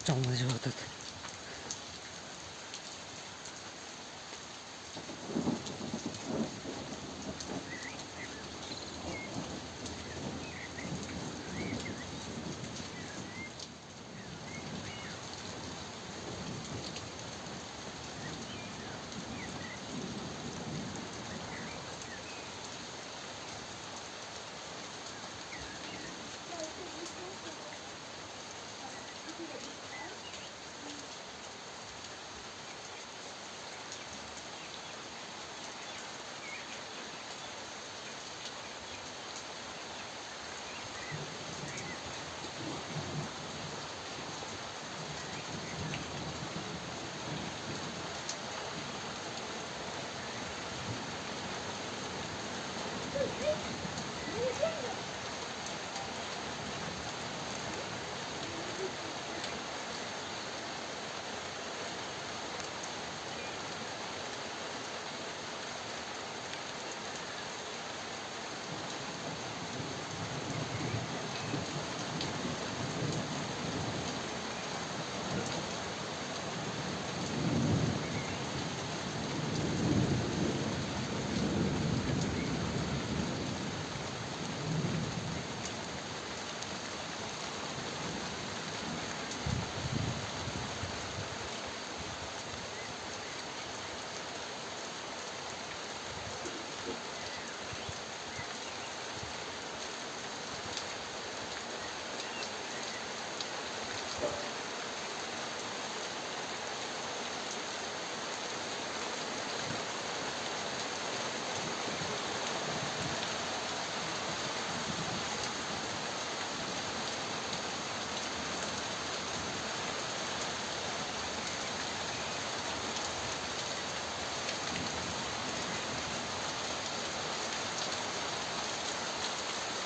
Жалмай жеп атат.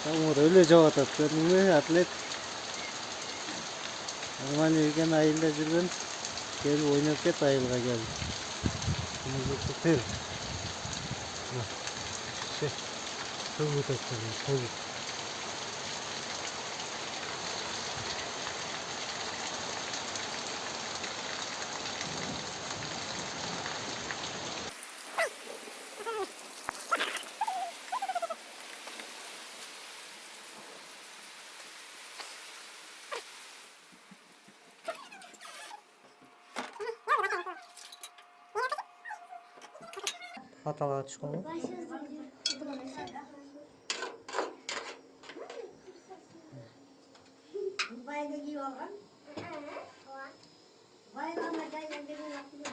Umur öyle cevap at. Gördün mü atlet? Almanya ülken ayılda жүрген. Gel oynap ket ayılga geldi. Bunu tutar. Tövbe tövbe. Hatalığa düşkün mü? Bayda giy olgan. Bayramda gaydan demin yapıyor.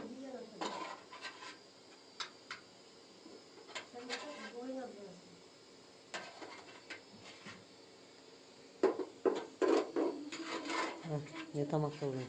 Sen de oyna biraz. Ne tamak oluyor?